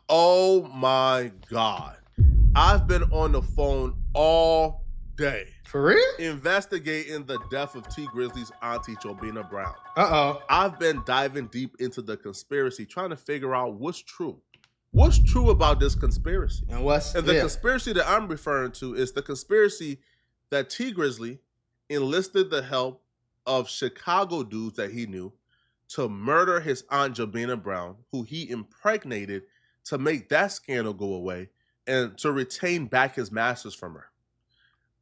Oh my God. I've been on the phone all day. For real? Investigating the death of T Grizzly's auntie, Jobina Brown. Uh-oh. I've been diving deep into the conspiracy, trying to figure out what's true. What's true about this conspiracy? And the conspiracy that I'm referring to is the conspiracy that T Grizzly enlisted the help of Chicago dudes that he knew to murder his aunt Jobina Brown, who he impregnated to make that scandal go away and to retain back his masters from her.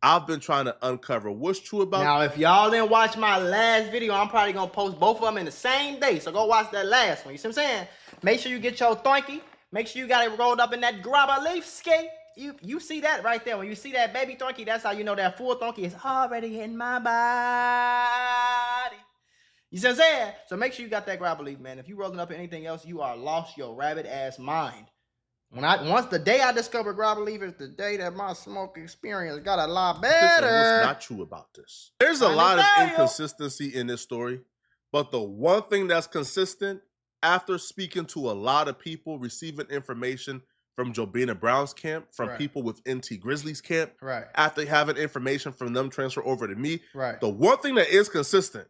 I've been trying to uncover what's true about. Now, if y'all didn't watch my last video, I'm probably gonna post both of them in the same day. So go watch that last one. You see what I'm saying? Make sure you get your thonky. Make sure you got it rolled up in that grabber leaf skate. You see that right there. When you see that baby thonky, that's how you know that full thonky is already in my body. You see what I'm saying? So make sure you got that grabber leaf, man. If you rolling up in anything else, you are lost your rabbit ass mind. Once the day I discovered grabber leaf is the day that my smoke experience got a lot better. What's not true about this? There's a lot of inconsistency in this story, but the one thing that's consistent, after speaking to a lot of people, receiving information from Jobina Brown's camp, from people within T Grizzly's camp, after having information from them transfer over to me, the one thing that is consistent,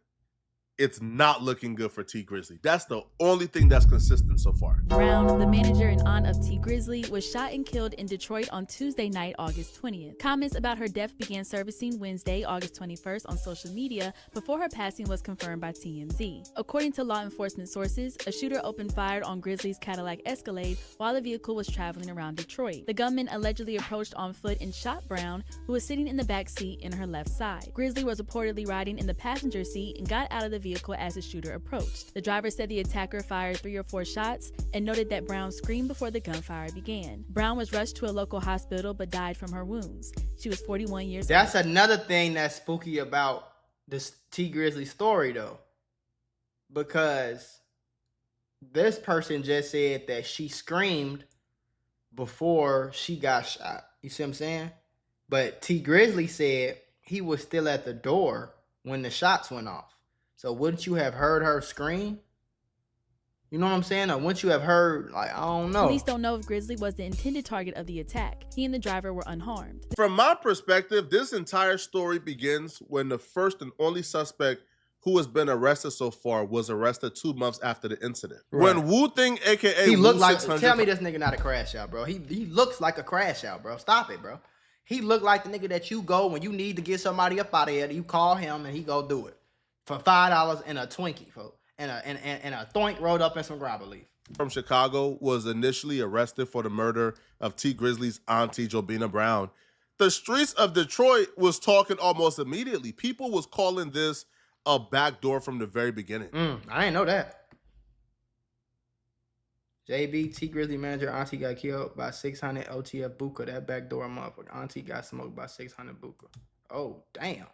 it's not looking good for T Grizzly. That's the only thing that's consistent so far. Brown, the manager and aunt of T Grizzly, was shot and killed in Detroit on Tuesday night, August 20th. Comments about her death began surfacing Wednesday, August 21st on social media before her passing was confirmed by TMZ. According to law enforcement sources, a shooter opened fire on Grizzly's Cadillac Escalade while the vehicle was traveling around Detroit. The gunman allegedly approached on foot and shot Brown, who was sitting in the back seat in her left side. Grizzly was reportedly riding in the passenger seat and got out of the vehicle as the shooter approached. The driver said the attacker fired 3 or 4 shots and noted that Brown screamed before the gunfire began. Brown was rushed to a local hospital but died from her wounds. She was 41 years old. That's another thing that's spooky about this T Grizzly story though, because this person just said that she screamed before she got shot. You see what I'm saying? But T Grizzly said he was still at the door when the shots went off. So wouldn't you have heard her scream? You know what I'm saying? Or wouldn't you have heard, like, I don't know. Police don't know if Grizzly was the intended target of the attack. He and the driver were unharmed. From my perspective, this entire story begins when the first and only suspect who has been arrested so far was arrested 2 months after the incident. When Wu Thing, aka he looked like, tell me this nigga not a crash out, bro. He looks like a crash out, bro. Stop it, bro. He looked like the nigga that you go when you need to get somebody up out of here. You call him and he go do it for $5 and a Twinkie, folks. And a thoink rolled up in some grabber leaf. From Chicago was initially arrested for the murder of T Grizzly's auntie, Jobina Brown. The streets of Detroit was talking almost immediately. People was calling this a backdoor from the very beginning. I didn't know that. JB, T Grizzly manager, auntie got killed by 600 OTF Buka. That backdoor motherfucker. Auntie got smoked by 600 Buka. Oh, damn.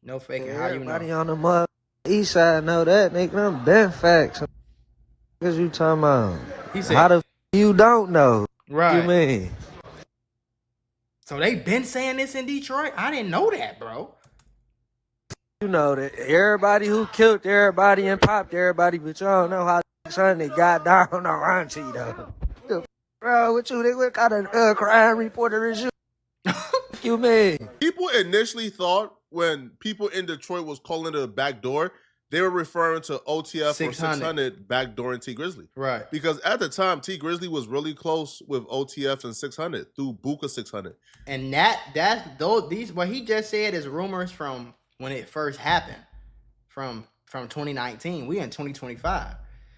No faking. How you know? Everybody on the mother east side know that, nigga. Them been facts. What you talking about? He said, how the you don't know? Right. What you mean? So they been saying this in Detroit? I didn't know that, bro. You know that everybody who killed everybody and popped everybody, but y'all know how Sunday got down on auntie though. Bro, what you think? What kind of crime reporter is you? You mean? People initially thought when people in Detroit was calling it a backdoor, they were referring to OTF 600. Or 600 backdooring T Grizzly. Right. Because at the time, T Grizzly was really close with OTF and 600 through Buka 600. And what he just said is rumors from when it first happened, from 2019. We in 2025.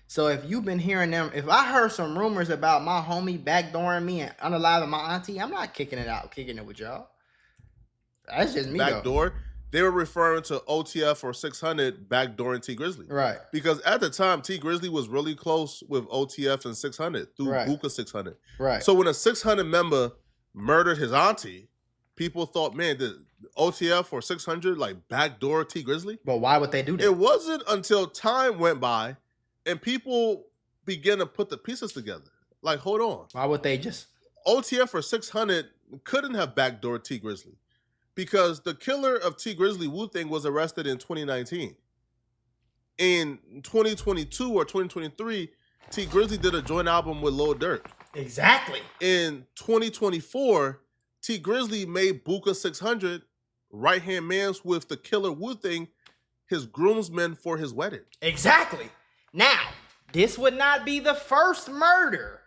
So if you've been hearing them, if I heard some rumors about my homie backdooring me and unaliving my auntie, I'm not kicking it with y'all. That's just me. Backdoor. They were referring to OTF or 600 backdooring T Grizzly. Right. Because at the time, T Grizzly was really close with OTF and 600 through Buka 600. Right. So when a 600 member murdered his auntie, people thought, man, the OTF or 600 like backdoor T Grizzly? But why would they do that? It wasn't until time went by and people began to put the pieces together. Like, hold on. Why would they just... OTF or 600 couldn't have backdoored T Grizzly. Because the killer of T Grizzly, Wu Thing, was arrested in 2019. In 2022 or 2023, T Grizzley did a joint album with Lil Durk. Exactly. In 2024, T Grizzley made Buka 600 right-hand mans with the killer Wu-Thing his groomsmen for his wedding. Exactly. Now, this would not be the first murder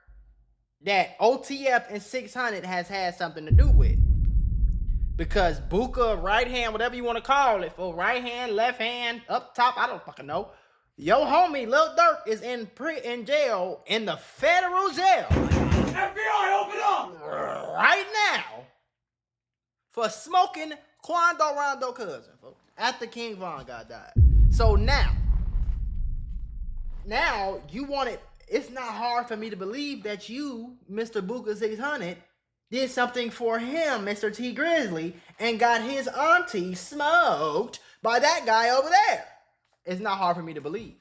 that OTF and 600 has had something to do with. Because Buka, right hand, whatever you want to call it, for right hand, left hand, up top, I don't fucking know. Yo homie, Lil Durk is in jail, in the federal jail. FBI, open up! Right now. For smoking Quando Rondo cousin, folks, after King Von got died. So now you want it. It's not hard for me to believe that you, Mr. Buka 600, did something for him, Mr. T Grizzley, and got his auntie smoked by that guy over there. It's not hard for me to believe.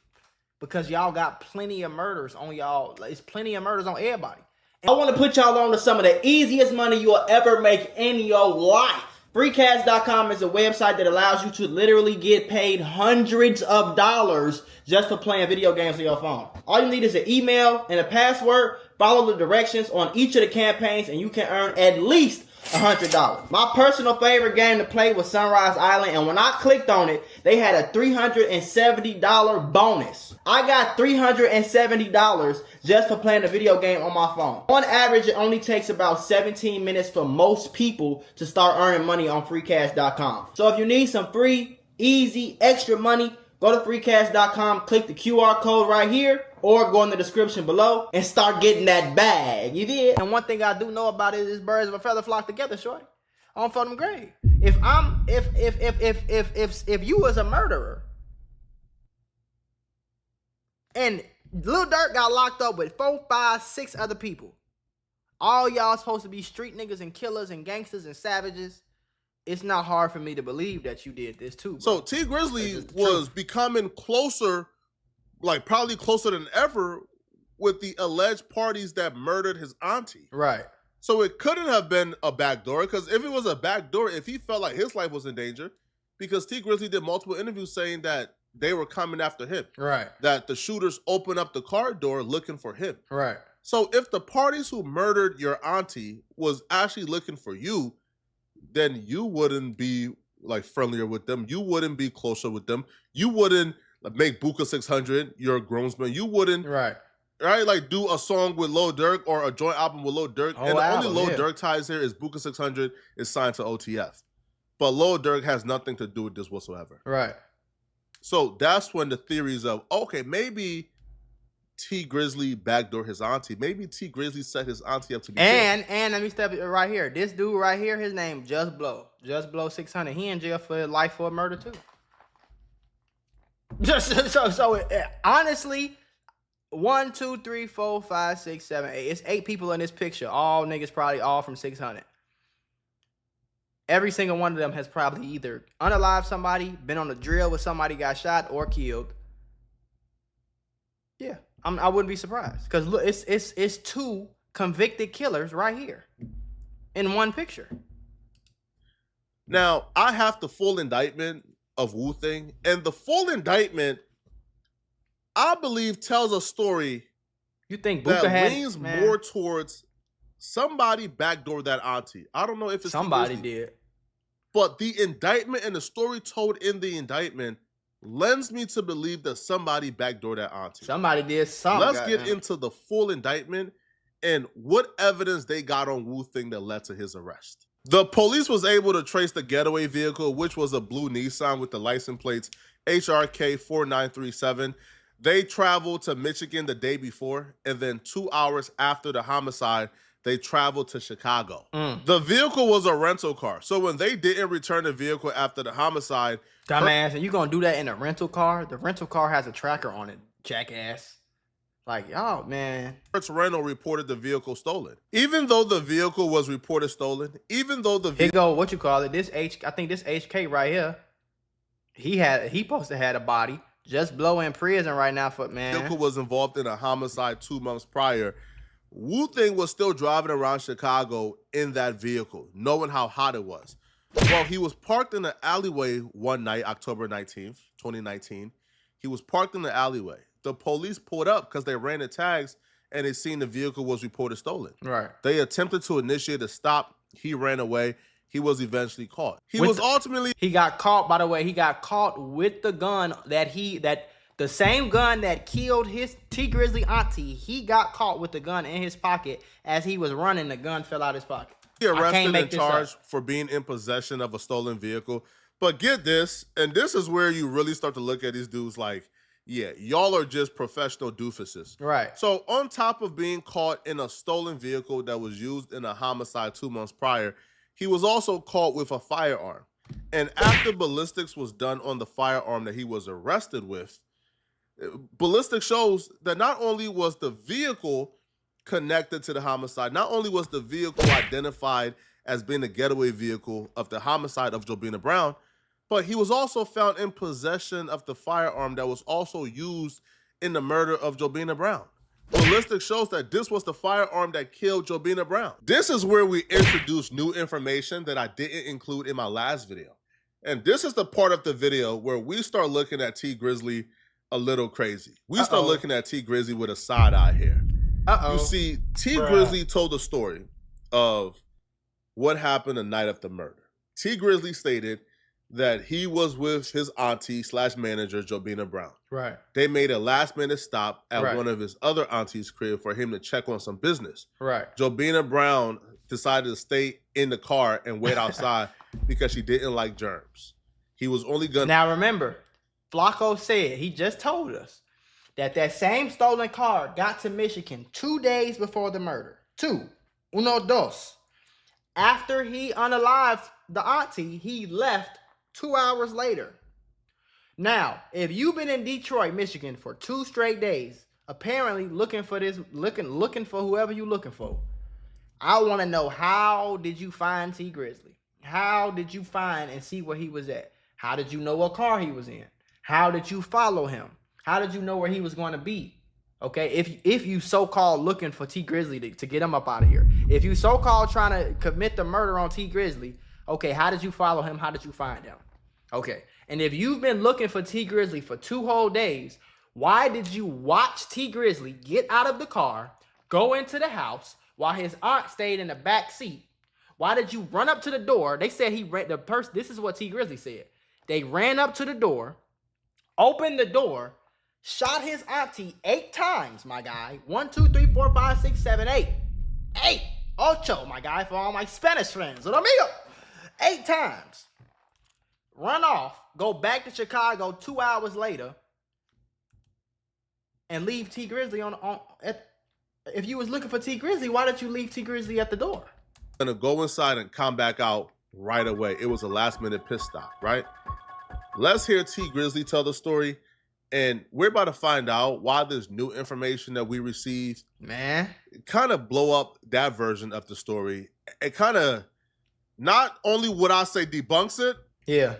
Because y'all got plenty of murders on y'all. It's plenty of murders on everybody. And I want to put y'all on to some of the easiest money you'll ever make in your life. Freecash.com is a website that allows you to literally get paid hundreds of dollars just for playing video games on your phone. All you need is an email and a password. Follow the directions on each of the campaigns and you can earn at least $100. My personal favorite game to play was Sunrise Island, and when I clicked on it, they had a $370 bonus. I got $370 just for playing a video game on my phone. On average, it only takes about 17 minutes for most people to start earning money on freecash.com. So if you need some free, easy, extra money, go to freecash.com, click the QR code right here, or go in the description below and start getting that bag. You did? And one thing I do know about it is birds of a feather flock together, shorty. I don't feel them grave. If you was a murderer and Lil Durk got locked up with 4, 5, 6 other people, all y'all supposed to be street niggas and killers and gangsters and savages, it's not hard for me to believe that you did this too, bro. So T Grizzley was becoming closer, like probably closer than ever, with the alleged parties that murdered his auntie. Right. So it couldn't have been a backdoor, because if it was a backdoor, if he felt like his life was in danger, because T Grizzley did multiple interviews saying that they were coming after him. Right. That the shooters opened up the car door looking for him. Right. So if the parties who murdered your auntie was actually looking for you, then you wouldn't be like friendlier with them. You wouldn't be closer with them. You wouldn't make Buka 600 your groomsman. You wouldn't like do a song with Lil Durk or a joint album with Lil Durk. And the only Lil Durk ties here is Buka 600 is signed to OTF. But Lil Durk has nothing to do with this whatsoever. Right. So that's when the theories of, okay, maybe T Grizzley backdoor his auntie. Maybe T Grizzley set his auntie up to be killed. And let me step it right here. This dude right here, his name Just Blow. Just Blow 600. He in jail for life for murder too. Honestly, 1, 2, 3, 4, 5, 6, 7, 8. It's 8 people in this picture. All niggas probably all from 600. Every single one of them has probably either unalived somebody, been on a drill with somebody got shot or killed. Yeah, I wouldn't be surprised, because look, it's 2 convicted killers right here in one picture. Now, I have the full indictment of Wu-Thing, and the full indictment, I believe, tells a story you think Buka that leans more towards somebody backdoored that auntie. I don't know if it's somebody did, but the indictment and the story told in the indictment lends me to believe that somebody backdoored that auntie. Somebody did something. Let's get into the full indictment and what evidence they got on Wu-Thing that led to his arrest. The police was able to trace the getaway vehicle, which was a blue Nissan with the license plates HRK 4937. They traveled to Michigan the day before, and then 2 hours after the homicide, they traveled to Chicago. The vehicle was a rental car. So when they didn't return the vehicle after the homicide... Dumbass, and you gonna do that in a rental car? The rental car has a tracker on it, jackass. Like, oh, man. Hertz Rental reported the vehicle stolen. Even though the vehicle was reported stolen, even though the vehicle... Here go, what you call it, I think this HK right here, he supposed to had a body. Just Blow in prison right now for, man. The vehicle was involved in a homicide 2 months prior. Wu-Thing was still driving around Chicago in that vehicle, knowing how hot it was. Well, he was parked in the alleyway one night, October 19th, 2019. He was parked in the alleyway. the police pulled up because they ran the tags and they seen the vehicle was reported stolen. Right. They attempted to initiate a stop. He ran away. He was eventually caught. He got caught, by the way, he got caught with the gun the same gun that killed his T Grizzly auntie. He got caught with the gun in his pocket. As he was running, the gun fell out his pocket. He arrested and charged for being in possession of a stolen vehicle. But get this, and this is where you really start to look at these dudes like, yeah, y'all are just professional doofuses. Right. So on top of being caught in a stolen vehicle that was used in a homicide 2 months prior, he was also caught with a firearm. And after ballistics was done on the firearm that he was arrested with, ballistics shows that not only was the vehicle connected to the homicide, not only was the vehicle identified as being the getaway vehicle of the homicide of Jobina Brown, but he was also found in possession of the firearm that was also used in the murder of Jobina Brown. Ballistics shows that this was the firearm that killed Jobina Brown. This is where we introduce new information that I didn't include in my last video. And this is the part of the video where we start looking at T Grizzly a little crazy. We start looking at T Grizzly with a side eye here. You see, T Grizzly told a story of what happened the night of the murder. T Grizzly stated that he was with his auntie / manager, Jobina Brown. Right. They made a last-minute stop at one of his other auntie's crib for him to check on some business. Right. Jobina Brown decided to stay in the car and wait outside because she didn't like germs. He was only gonna... Now remember, Flacco said, he just told us, that same stolen car got to Michigan 2 days before the murder. 2. Uno, dos. After he unalived the auntie, he left 2 hours later. Now, if you've been in Detroit, Michigan for 2 straight days, apparently looking for whoever you're looking for, I want to know, how did you find T Grizzly? How did you find and see where he was at? How did you know what car he was in? How did you follow him? How did you know where he was going to be? Okay, if you so-called looking for T Grizzly to get him up out of here, if you so-called trying to commit the murder on T Grizzly, okay, how did you follow him? How did you find him? Okay, and if you've been looking for T Grizzly for 2 whole days, why did you watch T Grizzly get out of the car, go into the house while his aunt stayed in the back seat? Why did you run up to the door? They said this is what T Grizzly said. They ran up to the door, opened the door, shot his auntie 8 times, my guy. 1, 2, 3, 4, 5, 6, 7, 8. 8. Ocho, my guy, for all my Spanish friends. Amigo. 8 times. Run off, go back to Chicago 2 hours later, and leave T Grizzly if you was looking for T Grizzly, why did you leave T Grizzly at the door? Gonna go inside and come back out right away. It was a last-minute pit stop, right? Let's hear T Grizzly tell the story. And we're about to find out why this new information that we received, man, kind of blow up that version of the story. It kind of, not only would I say debunks it, yeah,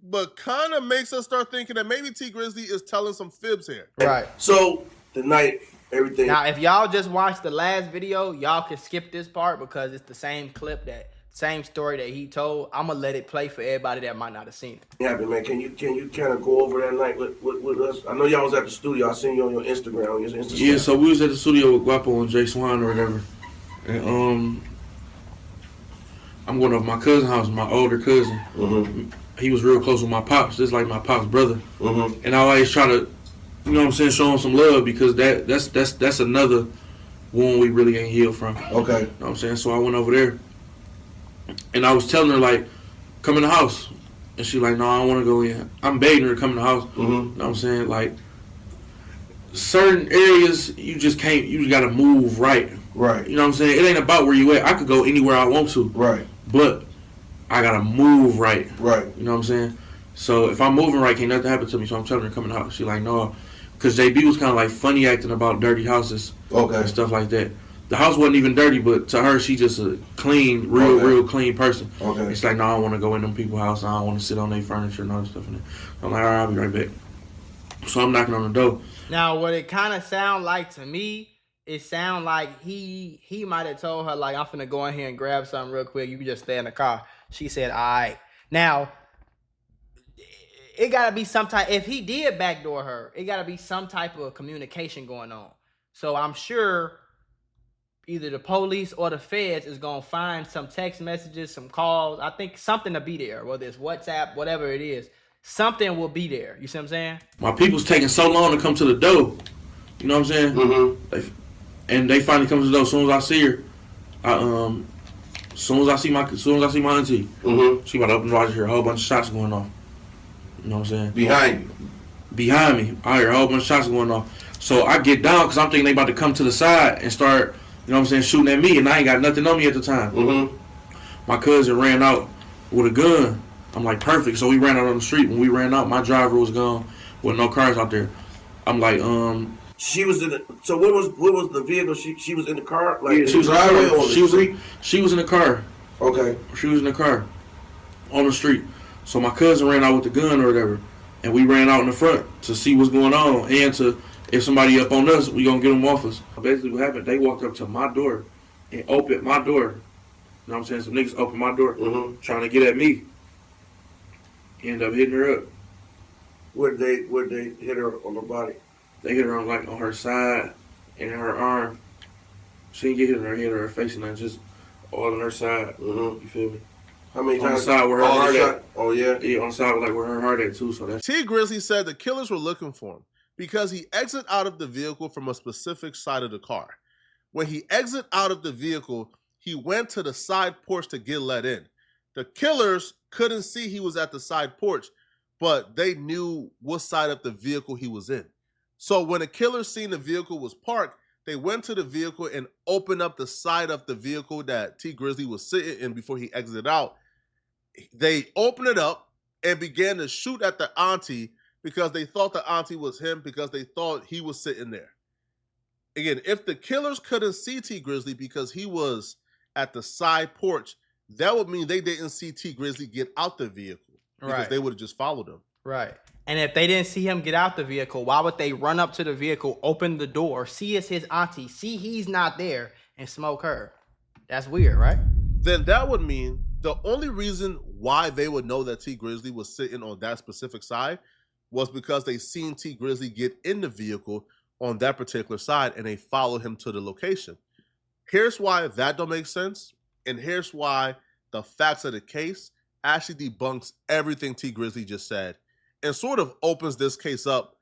but kind of makes us start thinking that maybe T Grizzly is telling some fibs here. Right. So the night, everything. Now, if y'all just watched the last video, y'all can skip this part because it's the same clip, same story that he told. I'm gonna let it play for everybody that might not have seen it. Yeah, man. Can you kind of go over that night with us? I know y'all was at the studio. I seen you on your Instagram. On your Instagram. Yeah, so we was at the studio with Guapo and Jay Swan or whatever, and I'm going over my cousin's house, my older cousin. Mm-hmm. He was real close with my pops, just like my pops' brother. Mm-hmm. And I always try to, you know what I'm saying, show him some love because that's another wound we really ain't healed from. Okay. You know what I'm saying? So I went over there. And I was telling her, like, come in the house. And she like, no, I don't want to go in. I'm begging her to come in the house. Mm-hmm. You know what I'm saying? Like, certain areas, you just got to move right. Right. You know what I'm saying? It ain't about where you at. I could go anywhere I want to. Right. But I got to move right. Right. You know what I'm saying? So if I'm moving right, can't nothing happen to me. So I'm telling her to come in the house. She like, no. Because JB was kind of like funny acting about dirty houses. Okay. And stuff like that. The house wasn't even dirty, but to her, she just a clean, real clean person. Okay. It's like, no, I don't want to go in them people's house. I don't want to sit on their furniture and all that stuff in there. I'm like, all right, I'll be right back. So I'm knocking on the door. Now, what it kind of sound like to me, it sound like he might have told her, like, I'm finna go in here and grab something real quick. You can just stay in the car. She said, all right. Now, it gotta be some type. If he did backdoor her, it gotta be some type of communication going on. So I'm sure either the police or the feds is gonna find some text messages, some calls. I think something to be there, whether it's WhatsApp, whatever it is. Something will be there. You see what I'm saying? My people's taking so long to come to the door. You know what I'm saying? Mm-hmm. They finally come to the door. As soon as I see her, as soon as I see my auntie, she about to open the door. I just hear a whole bunch of shots going off. You know what I'm saying? Behind me, I hear a whole bunch of shots going off. So I get down because I'm thinking they about to come to the side and start, you know what I'm saying, shooting at me, and I ain't got nothing on me at the time. My cousin ran out with a gun. I'm like, perfect. So we ran out on the street. When we ran out, my driver was gone with no cars out there. I'm like, She was in the. So what was the vehicle? She was in the car. Like yeah, she was in the car. She was in the car. Okay. She was in the car on the street. So my cousin ran out with the gun or whatever, and we ran out in the front to see what's going on and to, if somebody up on us, we gonna get them off us. Basically what happened, they walked up to my door and opened my door. You know what I'm saying? Some niggas opened my door trying to get at me. Ended up hitting her up. Would they hit her on the body? They hit her on her side and her arm. She didn't get hit in her head or her face and nothing, just all on her side. You feel me? How many on times? The side where her heart at. Oh yeah. Yeah, on the side like where her heart at too. So that's T Grizzley said the killers were looking for him because he exited out of the vehicle from a specific side of the car. When he exited out of the vehicle, he went to the side porch to get let in. The killers couldn't see he was at the side porch, but they knew what side of the vehicle he was in. So when the killers seen the vehicle was parked, they went to the vehicle and opened up the side of the vehicle that T Grizzley was sitting in before he exited out. They opened it up and began to shoot at the auntie because they thought the auntie was him, because they thought he was sitting there. Again, if the killers couldn't see T Grizzley because he was at the side porch, that would mean they didn't see T Grizzley get out the vehicle because they would have just followed him. Right. And if they didn't see him get out the vehicle, why would they run up to the vehicle, open the door, see it's his auntie, see he's not there, and smoke her? That's weird, right? Then that would mean the only reason why they would know that T Grizzley was sitting on that specific side was because they seen T Grizzley get in the vehicle on that particular side and they followed him to the location. Here's why that don't make sense, and here's why the facts of the case actually debunks everything T Grizzley just said and sort of opens this case up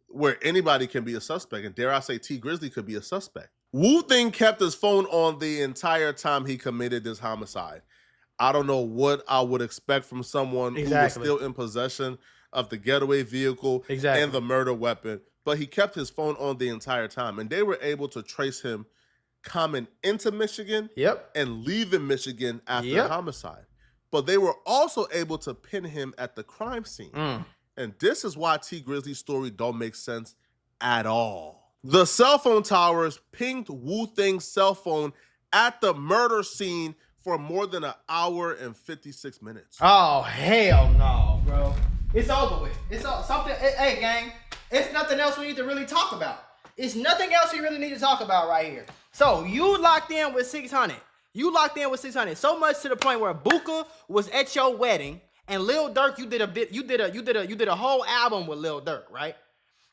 where anybody can be a suspect, and dare I say T Grizzley could be a suspect. Wu Thing kept his phone on the entire time he committed this homicide. I don't know what I would expect from someone who was still in possession of the getaway vehicle and the murder weapon, but he kept his phone on the entire time, and they were able to trace him coming into Michigan and leaving Michigan after the homicide. But they were also able to pin him at the crime scene. And this is why T Grizzly's story don't make sense at all. The cell phone towers pinged Wu Thing's cell phone at the murder scene for more than an hour and 56 minutes. Oh, hell no, bro. It's over with. It's something. Hey, gang, it's nothing else we need to really talk about. It's nothing else we really need to talk about right here. So you locked in with 600. You locked in with 600. So much to the point where Buka was at your wedding, and Lil Durk, you did a whole album with Lil Durk, right?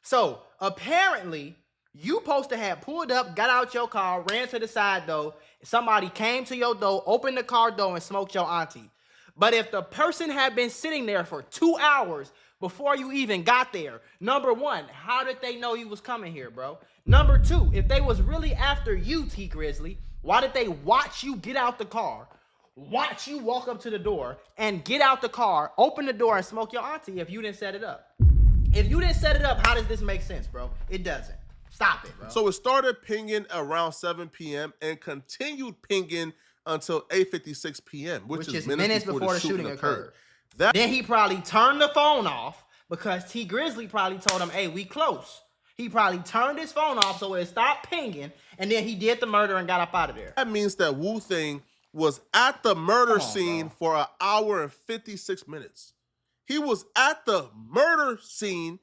So apparently, you supposed to have pulled up, got out your car, ran to the side door. Somebody came to your door, opened the car door, and smoked your auntie. But if the person had been sitting there for 2 hours before you even got there, number one, how did they know you was coming here, bro? Number two, if they was really after you, T Grizzley, why did they watch you get out the car, watch you walk up to the door, and get out the car, open the door, and smoke your auntie if you didn't set it up? If you didn't set it up, how does this make sense, bro? It doesn't. Stop it, bro. So it started pinging around 7 p.m. and continued pinging until 8:56 p.m., which is minutes before the shooting occurred. Then he probably turned the phone off because T Grizzley probably told him, hey, we close. He probably turned his phone off so it stopped pinging, and then he did the murder and got up out of there. That means that Wu Thing was at the murder scene for an hour and 56 minutes. He was at the murder scene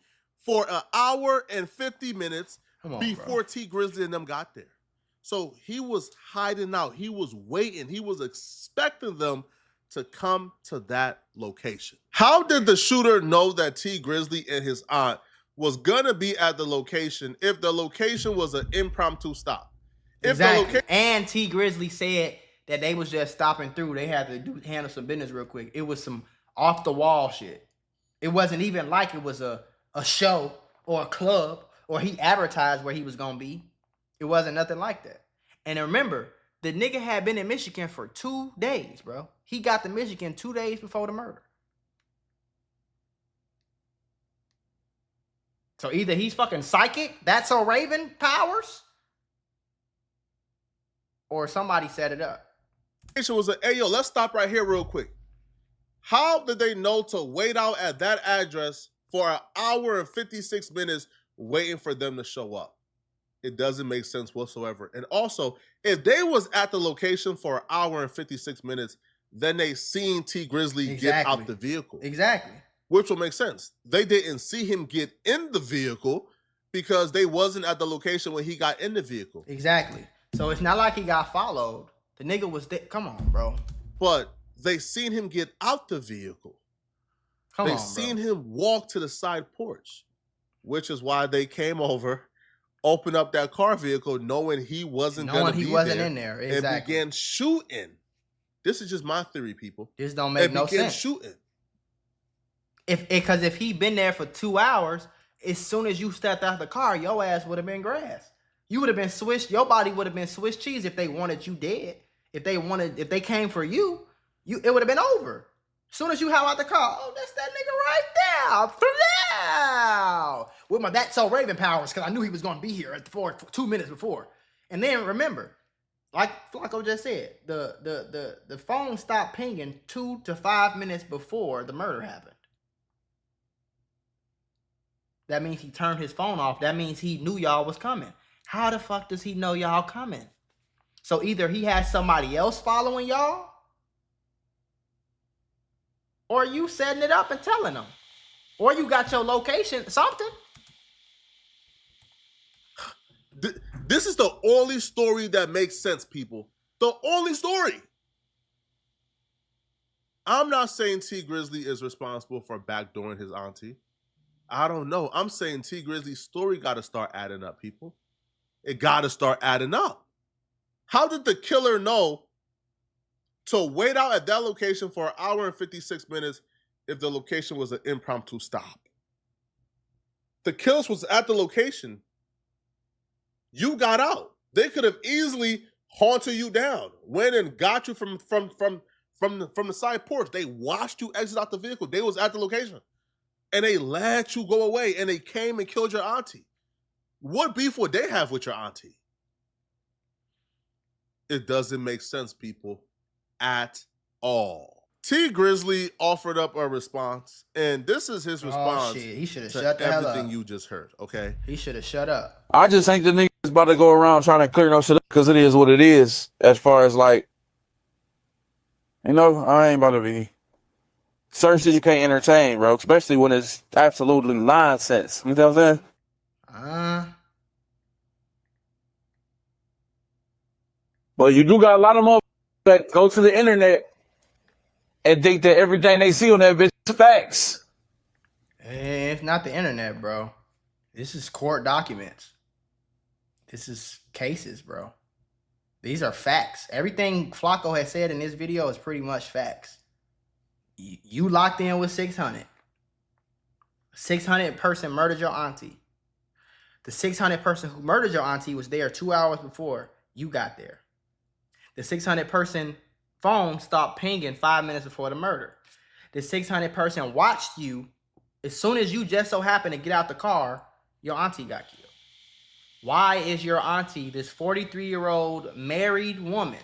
for an hour and 50 minutes before T Grizzley and them got there. So he was hiding out. He was waiting. He was expecting them to come to that location? How did the shooter know that T Grizzley and his aunt was gonna be at the location if the location was an impromptu stop? Exactly. And T Grizzley said that they was just stopping through. They had to handle some business real quick. It was some off the wall shit. It wasn't even like it was a show or a club or he advertised where he was gonna be. It wasn't nothing like that. And remember, the nigga had been in Michigan for 2 days, bro. He got to Michigan 2 days before the murder. So either he's fucking psychic, that's a Raven powers, or somebody set it up. It was hey, yo, let's stop right here real quick. How did they know to wait out at that address for an hour and 56 minutes waiting for them to show up? It doesn't make sense whatsoever. And also, if they was at the location for an hour and 56 minutes, then they seen T Grizzley get out the vehicle. Exactly. Which will make sense. They didn't see him get in the vehicle because they wasn't at the location when he got in the vehicle. Exactly. So it's not like he got followed. The nigga was there. Come on, bro. But they seen him get out the vehicle. They seen him walk to the side porch, which is why they came over, opened up that car vehicle, knowing he wasn't going to be there, in there. Exactly. And began shooting. This is just my theory, people. This don't make no sense. Began shooting. Because if he been there for 2 hours, as soon as you stepped out the car, your ass would have been grass. You would have been Swiss. Your body would have been Swiss cheese if they wanted you dead. If they came for you, it would have been over. As soon as you held out the car, oh, that's that nigga right there. With my That's So Raven powers, because I knew he was going to be here at 2 minutes before. And then remember, like Flacco just said, the phone stopped pinging 2 to 5 minutes before the murder happened. That means he turned his phone off. That means he knew y'all was coming. How the fuck does he know y'all coming? So either he has somebody else following y'all, or you setting it up and telling them, or you got your location, something. This is the only story that makes sense, people. The only story. I'm not saying T Grizzley is responsible for backdooring his auntie. I don't know. I'm saying T Grizzly's story got to start adding up, people. It got to start adding up. How did the killer know to wait out at that location for an hour and 56 minutes if the location was an impromptu stop? The killers was at the location. You got out. They could have easily haunted you down, went and got you from the side porch. They watched you exit out the vehicle. They was at the location. And they let you go away, and they came and killed your auntie. What beef would they have with your auntie? It doesn't make sense, people, at all. T Grizzley offered up a response, and this is his response He should have to shut the hell up. everything you just heard, okay? He should have shut up. I just think the niggas about to go around trying to clear no shit up because it is what it is. As far as like, I ain't about to be. Certain shit you can't entertain, bro. Especially when it's absolutely nonsense. You know what I'm saying? But you do got a lot of motherfuckers that go to the internet and think that everything they see on that bitch is facts. It's not the internet, bro. This is court documents. This is cases, bro. These are facts. Everything Flacco has said in this video is pretty much facts. You locked in with 600. 600 person murdered your auntie. The 600 person who murdered your auntie was there 2 hours before you got there. The 600 person phone stopped pinging 5 minutes before the murder. The 600 person watched you. As soon as you just so happened to get out the car, your auntie got killed. Why is your auntie, this 43-year-old married woman,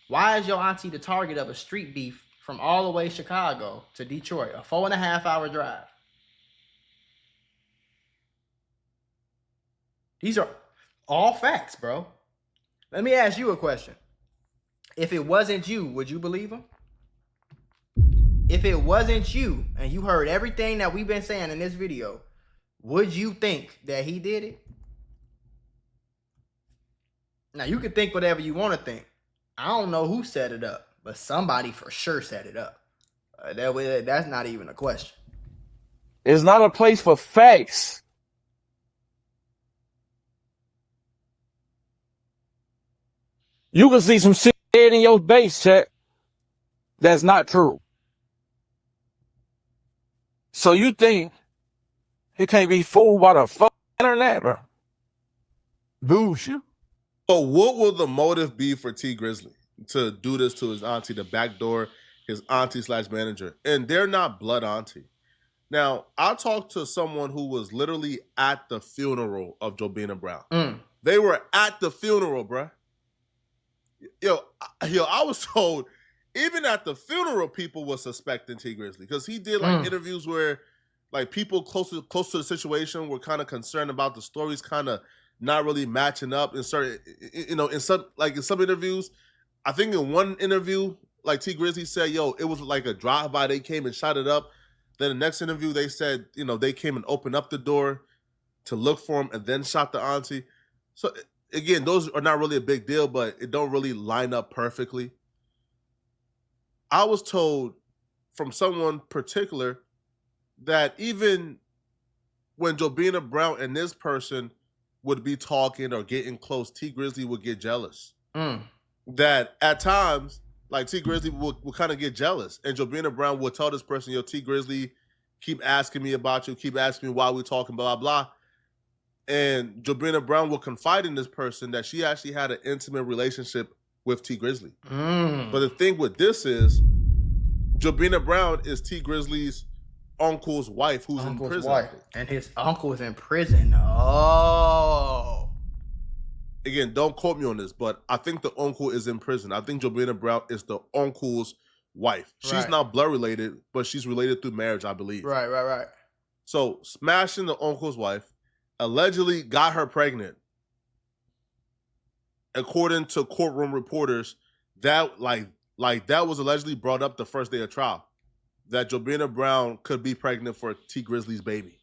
why is your auntie the target of a street beef from all the way Chicago to Detroit, a 4.5-hour drive? These are all facts, bro. Let me ask you a question. If it wasn't you, would you believe him? If it wasn't you, and you heard everything that we've been saying in this video, would you think that he did it? Now, you can think whatever you want to think. I don't know who set it up, but somebody for sure set it up. That's not even a question. It's not a place for facts. You can see some shit in your base chat that's not true. So you think he can't be fooled by the fucking internet, bro? Bullshit. So what will the motive be for T Grizzly to do this to his auntie, the backdoor his auntie / manager? And they're not blood auntie. Now, I talked to someone who was literally at the funeral of Jobina Brown. They were at the funeral, bruh. Yo, I was told even at the funeral, people were suspecting T Grizzly because he did like interviews where like people close to the situation were kind of concerned about the stories kind of not really matching up in certain, in some interviews. I think in one interview, like T Grizzly said, yo, it was like a drive-by. They came and shot it up. Then the next interview, they said, they came and opened up the door to look for him and then shot the auntie. So again, those are not really a big deal, but it don't really line up perfectly. I was told from someone particular that even when Jobina Brown and this person would be talking or getting close, T Grizzly would get jealous. That at times, like T Grizzly would kind of get jealous. And Jobina Brown would tell this person, yo, T Grizzly, keep asking me about you, keep asking me why we're talking, blah, blah, blah. And Jobina Brown will confide in this person that she actually had an intimate relationship with T Grizzly. But the thing with this is, Jobina Brown is T Grizzly's uncle's wife who's in prison. And his uncle is in prison. Oh. Again, don't quote me on this, but I think the uncle is in prison. I think Jobina Brown is the uncle's wife. She's not blood related, but she's related through marriage, I believe. Right. So smashing the uncle's wife, allegedly got her pregnant. According to courtroom reporters, that that was allegedly brought up the first day of trial. That Jobina Brown could be pregnant for T Grizzly's baby.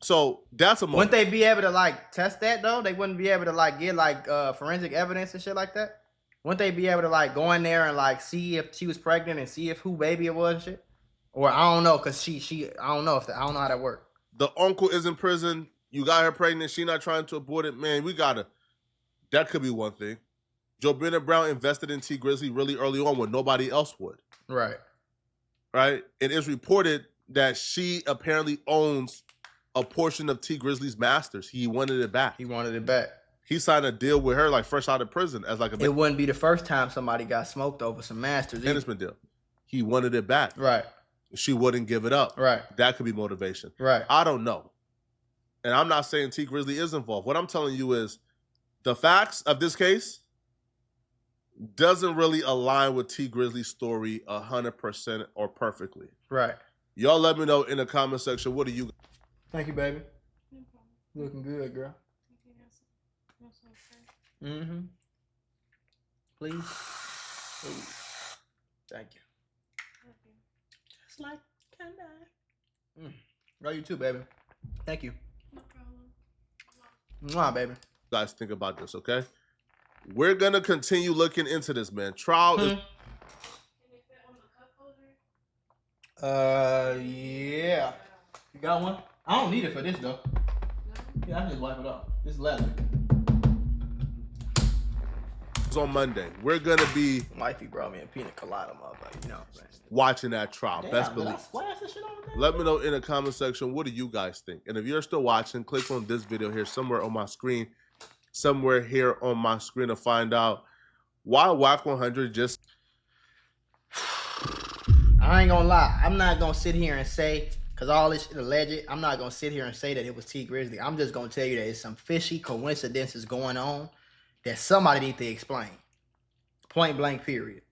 So that's a moment. Wouldn't they be able to test that though? They wouldn't be able to get forensic evidence and shit like that? Wouldn't they be able to go in there and see if she was pregnant and see if who baby it was and shit? Or I don't know, cause I don't know I don't know how that works. The uncle is in prison. You got her pregnant. She not trying to abort it. Man, that could be one thing. Jobina Brown invested in T Grizzly really early on when nobody else would. Right. It is reported that she apparently owns a portion of T Grizzly's masters. He wanted it back. He signed a deal with her fresh out of prison as it wouldn't be the first time somebody got smoked over some masters. Management deal. He wanted it back. Right. She wouldn't give it up. Right. That could be motivation. Right. I don't know. And I'm not saying T Grizzly is involved. What I'm telling you is the facts of this case doesn't really align with T Grizzly's story 100% or perfectly. Right. Y'all let me know in the comment section. What do you? Thank you, baby. Looking good, girl. Please. Thank you. Just like can I? Love you too, baby. Thank you. No problem. Mwah, baby. You guys think about this, okay? We're gonna continue looking into this, man. Trial is. Yeah. You got one? I don't need it for this though. Yeah, I can just wipe it off. This leather. It's on Monday. We're gonna be. Wifey brought me a pina colada, motherfucker. You know what I'm saying? Watching that trial. Damn, Best believe. Let me know in the comment section. What do you guys think? And if you're still watching, click on this video here somewhere on my screen. Somewhere here on my screen to find out why WAC 100 just. I ain't gonna lie. I'm not gonna sit here and say, because all this shit alleged, I'm not gonna sit here and say that it was T Grizzly. I'm just gonna tell you that it's some fishy coincidences going on that somebody need to explain. Point blank, period.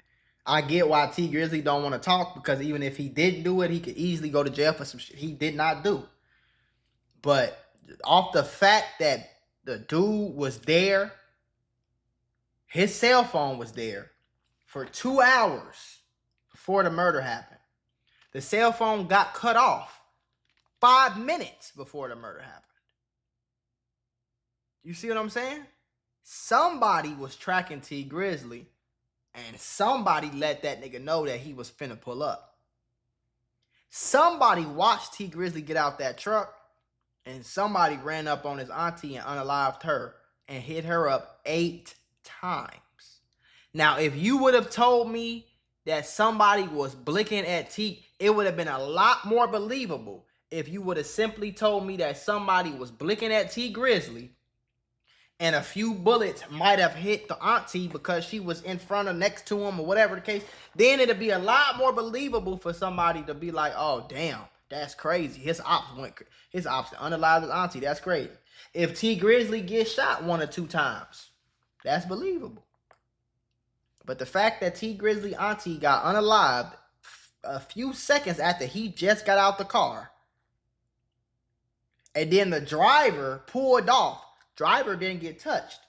I get why T Grizzly don't want to talk, because even if he didn't do it, he could easily go to jail for some shit he did not do. But off the fact that the dude was there, his cell phone was there for 2 hours before the murder happened. The cell phone got cut off 5 minutes before the murder happened. You see what I'm saying? Somebody was tracking T Grizzly, And somebody let that nigga know that he was finna pull up. Somebody watched T Grizzley get out that truck, and somebody ran up on his auntie and unalived her and hit her up 8 times. Now, if you would have told me that somebody was blicking at T, it would have been a lot more believable if you would have simply told me that somebody was blicking at T Grizzley and a few bullets might have hit the auntie because she was in front or next to him or whatever the case. Then it'd be a lot more believable for somebody to be like, oh, damn, that's crazy. His ops unalived his auntie. That's crazy. If T Grizzley gets shot 1 or 2 times, that's believable. But the fact that T Grizzley auntie got unalived a few seconds after he just got out the car, and then the driver pulled off. Driver didn't get touched.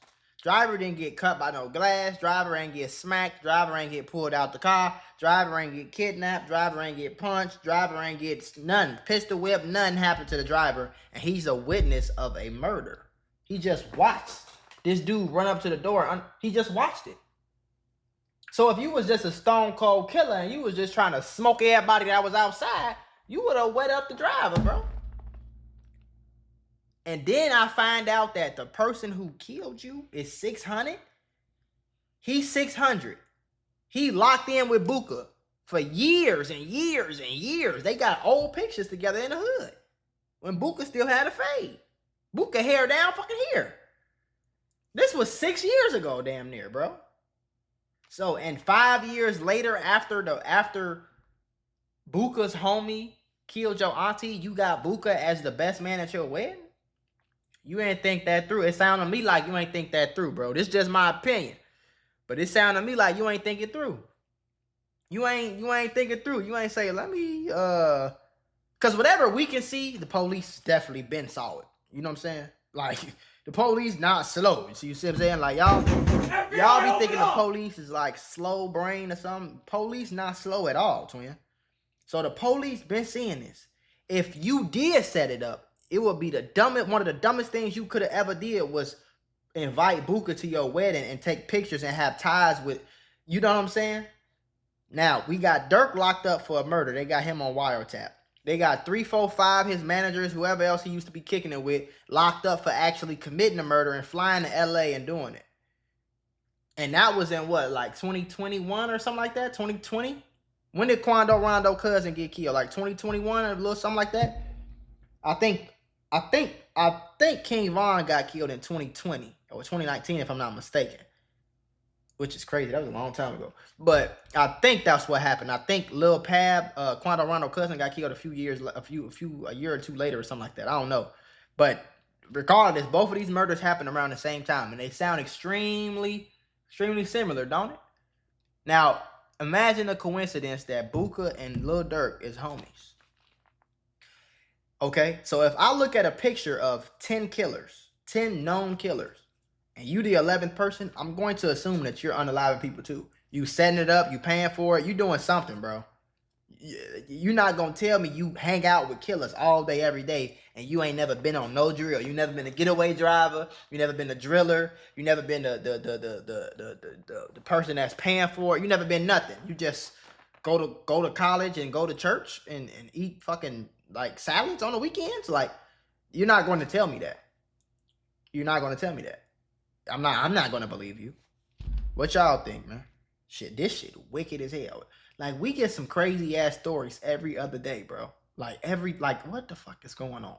Driver didn't get cut by no glass. Driver ain't get smacked. Driver ain't get pulled out the car. Driver ain't get kidnapped. Driver ain't get punched. Driver ain't get none. Pistol whip. Nothing happened to the driver. And he's a witness of a murder. He just watched this dude run up to the door. He just watched it. So if you was just a stone cold killer and you was just trying to smoke everybody that was outside, you would have wet up the driver, bro. And then I find out that the person who killed you is 600. He's 600. He locked in with Buka for years and years and years. They got old pictures together in the hood when Buka still had a fade. Buka hair down fucking here. This was 6 years ago, damn near, bro. So, and 5 years later, after Buka's homie killed your auntie, you got Buka as the best man at your wedding? You ain't think that through. It sounded to me like you ain't think that through, bro. This is just my opinion. But it sounded to me like you ain't think it through. You ain't think it through. You ain't say, let me, because whatever we can see, the police definitely been solid. You know what I'm saying? Like, the police not slow. You see what I'm saying? Like, y'all be thinking the police is like slow brain or something. Police not slow at all, twin. So the police been seeing this. If you did set it up, it would be one of the dumbest things you could have ever did was invite Buka to your wedding and take pictures and have ties with, you know what I'm saying? Now, we got Dirk locked up for a murder. They got him on wiretap. They got 3, 4, 5, his managers, whoever else he used to be kicking it with, locked up for actually committing a murder and flying to LA and doing it. And that was in what, like 2021 or something like that? 2020? When did Quando Rondo cousin get killed? Like 2021 or a little something like that? I think King Von got killed in 2020 or 2019, if I'm not mistaken. Which is crazy. That was a long time ago. But I think that's what happened. I think Lil Pab, Quando Rondo cousin, got killed a year or two later or something like that. I don't know. But regardless, both of these murders happened around the same time, and they sound extremely, extremely similar, don't it? Now, imagine the coincidence that Buka and Lil Durk is homies. Okay, so if I look at a picture of 10 killers, 10 known killers, and you the 11th person, I'm going to assume that you're unaliving people too. You setting it up, you paying for it, you doing something, bro. You're not going to tell me you hang out with killers all day, every day, and you ain't never been on no drill. You never been a getaway driver. You never been a driller. You never been the person that's paying for it. You never been nothing. You just go to college and go to church and eat fucking like salads on the weekends. Like, you're not going to tell me that. You're not going to tell me that. I'm not going to believe you. What y'all think, man? Shit, this shit wicked as hell. Like, we get some crazy ass stories every other day, bro. Like, what the fuck is going on?